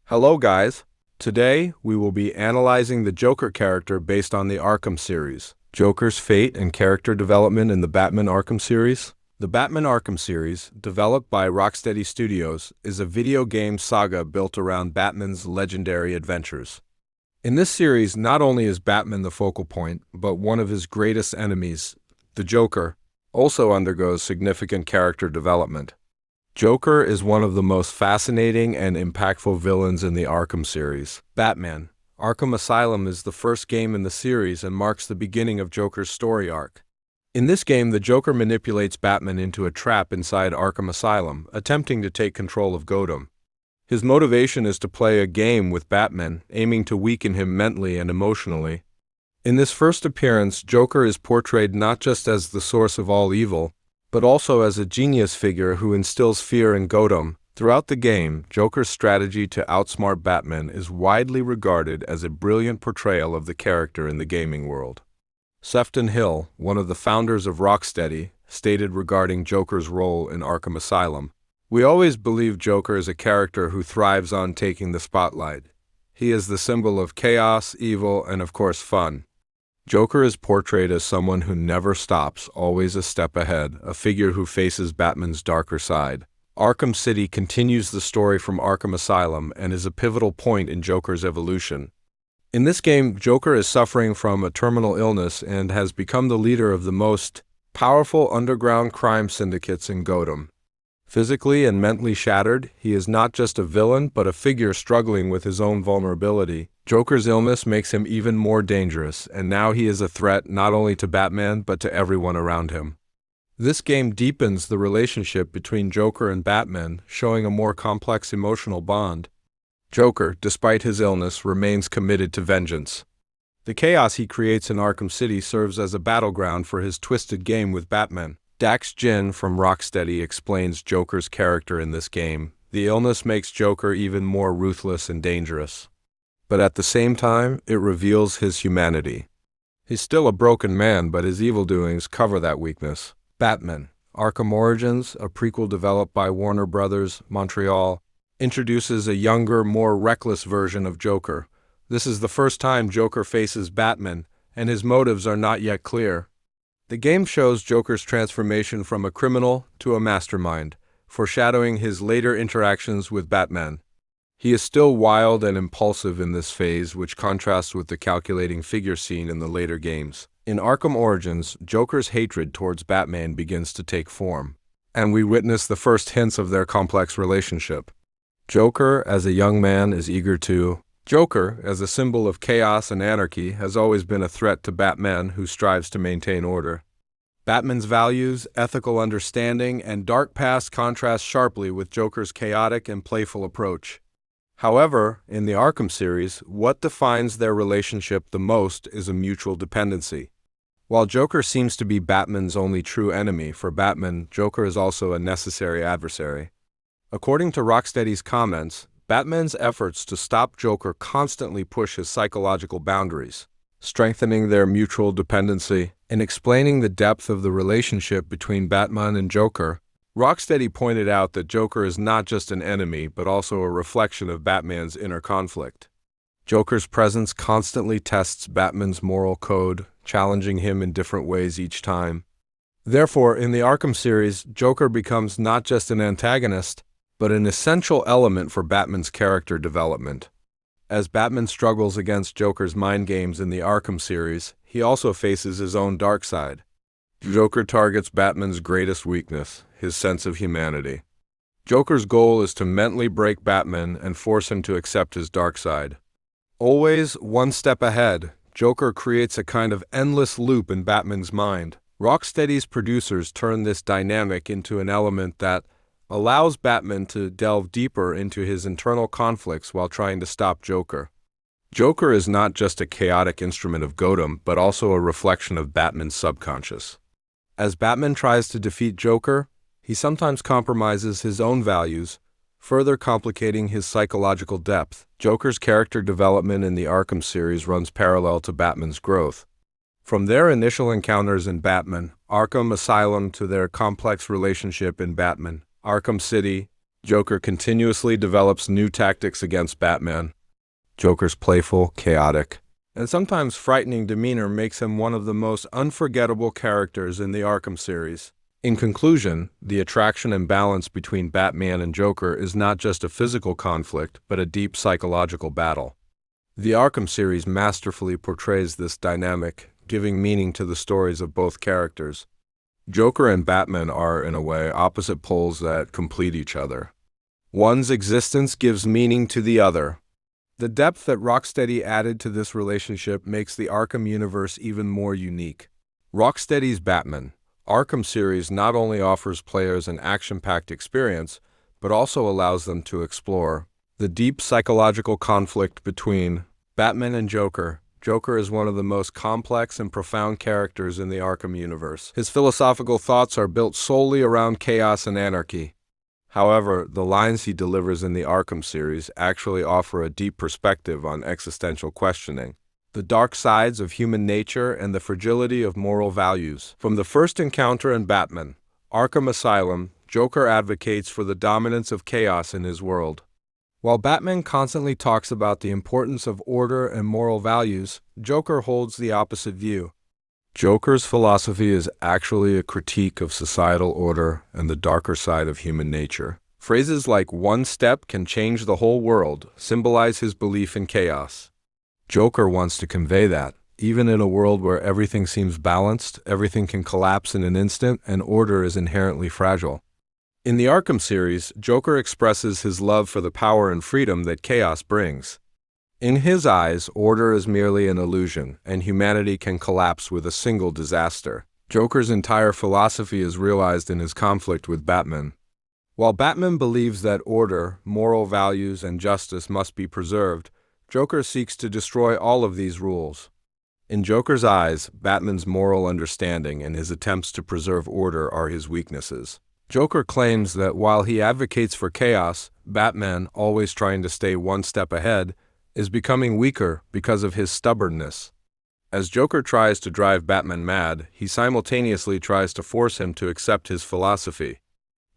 Hello guys! Today, we will be analyzing the Joker character based on the Arkham series. Joker's fate and character development in the Batman Arkham series. The Batman Arkham series, developed by Rocksteady Studios, is a video game saga built around Batman's legendary adventures. In this series, not only is Batman the focal point, but one of his greatest enemies, the Joker, also undergoes significant character development. Joker is one of the most fascinating and impactful villains in the Arkham series. Batman Arkham Asylum is the first game in the series and marks the beginning of Joker's story arc. In this game, the Joker manipulates Batman into a trap inside Arkham Asylum, attempting to take control of Gotham. His motivation is to play a game with Batman, aiming to weaken him mentally and emotionally. In this first appearance, Joker is portrayed not just as the source of all evil, but also as a genius figure who instills fear in Gotham. Throughout the game, Joker's strategy to outsmart Batman is widely regarded as a brilliant portrayal of the character in the gaming world. Sefton Hill, one of the founders of Rocksteady, stated regarding Joker's role in Arkham Asylum, "We always believe Joker is a character who thrives on taking the spotlight. He is the symbol of chaos, evil, and of course fun. Joker is portrayed as someone who never stops, always a step ahead, a figure who faces Batman's darker side." Arkham City continues the story from Arkham Asylum and is a pivotal point in Joker's evolution. In this game, Joker is suffering from a terminal illness and has become the leader of the most powerful underground crime syndicates in Gotham. Physically and mentally shattered, he is not just a villain but a figure struggling with his own vulnerability. Joker's illness makes him even more dangerous, and now he is a threat not only to Batman but to everyone around him. This game deepens the relationship between Joker and Batman, showing a more complex emotional bond. Joker, despite his illness, remains committed to vengeance. The chaos he creates in Arkham City serves as a battleground for his twisted game with Batman. Dax Jin from Rocksteady explains Joker's character in this game. The illness makes Joker even more ruthless and dangerous. But at the same time, it reveals his humanity. He's still a broken man, but his evil doings cover that weakness. Batman Arkham Origins, a prequel developed by Warner Bros. Montreal, introduces a younger, more reckless version of Joker. This is the first time Joker faces Batman, and his motives are not yet clear. The game shows Joker's transformation from a criminal to a mastermind, foreshadowing his later interactions with Batman. He is still wild and impulsive in this phase, which contrasts with the calculating figure seen in the later games. In Arkham Origins, Joker's hatred towards Batman begins to take form, and we witness the first hints of their complex relationship. Joker, as a young man, is eager to Joker, as a symbol of chaos and anarchy, has always been a threat to Batman, who strives to maintain order. Batman's values, ethical understanding, and dark past contrast sharply with Joker's chaotic and playful approach. However, in the Arkham series, what defines their relationship the most is a mutual dependency. While Joker seems to be Batman's only true enemy, for Batman, Joker is also a necessary adversary. According to Rocksteady's comments, Batman's efforts to stop Joker constantly push his psychological boundaries, strengthening their mutual dependency. In explaining the depth of the relationship between Batman and Joker, Rocksteady pointed out that Joker is not just an enemy but also a reflection of Batman's inner conflict. Joker's presence constantly tests Batman's moral code, challenging him in different ways each time. Therefore, in the Arkham series, Joker becomes not just an antagonist, but an essential element for Batman's character development. As Batman struggles against Joker's mind games in the Arkham series, he also faces his own dark side. Joker targets Batman's greatest weakness, his sense of humanity. Joker's goal is to mentally break Batman and force him to accept his dark side. Always one step ahead, Joker creates a kind of endless loop in Batman's mind. Rocksteady's producers turn this dynamic into an element that allows Batman to delve deeper into his internal conflicts while trying to stop Joker. Joker is not just a chaotic instrument of Gotham, but also a reflection of Batman's subconscious. As Batman tries to defeat Joker, he sometimes compromises his own values, further complicating his psychological depth. Joker's character development in the Arkham series runs parallel to Batman's growth. From their initial encounters in Batman Arkham Asylum to their complex relationship in Batman Arkham City, Joker continuously develops new tactics against Batman. Joker's playful, chaotic, and sometimes frightening demeanor makes him one of the most unforgettable characters in the Arkham series. In conclusion, the attraction and balance between Batman and Joker is not just a physical conflict, but a deep psychological battle. The Arkham series masterfully portrays this dynamic, giving meaning to the stories of both characters. Joker and Batman are, in a way, opposite poles that complete each other. One's existence gives meaning to the other. The depth that Rocksteady added to this relationship makes the Arkham universe even more unique. Rocksteady's Batman Arkham series not only offers players an action-packed experience, but also allows them to explore the deep psychological conflict between Batman and Joker. Joker is one of the most complex and profound characters in the Arkham universe. His philosophical thoughts are built solely around chaos and anarchy. However, the lines he delivers in the Arkham series actually offer a deep perspective on existential questioning, the dark sides of human nature, and the fragility of moral values. From the first encounter in Batman Arkham Asylum, Joker advocates for the dominance of chaos in his world. While Batman constantly talks about the importance of order and moral values, Joker holds the opposite view. Joker's philosophy is actually a critique of societal order and the darker side of human nature. Phrases like "one step can change the whole world" symbolize his belief in chaos. Joker wants to convey that, even in a world where everything seems balanced, everything can collapse in an instant, and order is inherently fragile. In the Arkham series, Joker expresses his love for the power and freedom that chaos brings. In his eyes, order is merely an illusion, and humanity can collapse with a single disaster. Joker's entire philosophy is realized in his conflict with Batman. While Batman believes that order, moral values, and justice must be preserved, Joker seeks to destroy all of these rules. In Joker's eyes, Batman's moral understanding and his attempts to preserve order are his weaknesses. Joker claims that while he advocates for chaos, Batman, always trying to stay one step ahead, is becoming weaker because of his stubbornness. As Joker tries to drive Batman mad, he simultaneously tries to force him to accept his philosophy.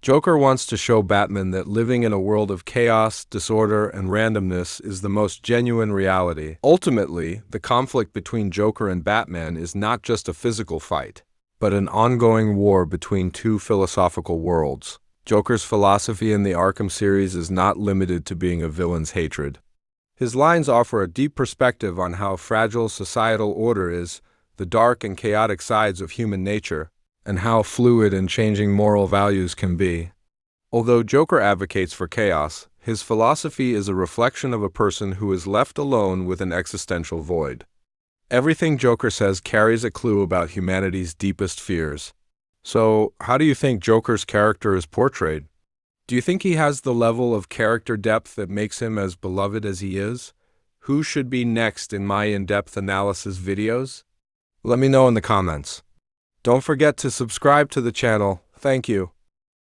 Joker wants to show Batman that living in a world of chaos, disorder, and randomness is the most genuine reality. Ultimately, the conflict between Joker and Batman is not just a physical fight, but an ongoing war between two philosophical worlds. Joker's philosophy in the Arkham series is not limited to being a villain's hatred. His lines offer a deep perspective on how fragile societal order is, the dark and chaotic sides of human nature, and how fluid and changing moral values can be. Although Joker advocates for chaos, his philosophy is a reflection of a person who is left alone with an existential void. Everything Joker says carries a clue about humanity's deepest fears. So, how do you think Joker's character is portrayed? Do you think he has the level of character depth that makes him as beloved as he is? Who should be next in my in-depth analysis videos? Let me know in the comments. Don't forget to subscribe to the channel. Thank you.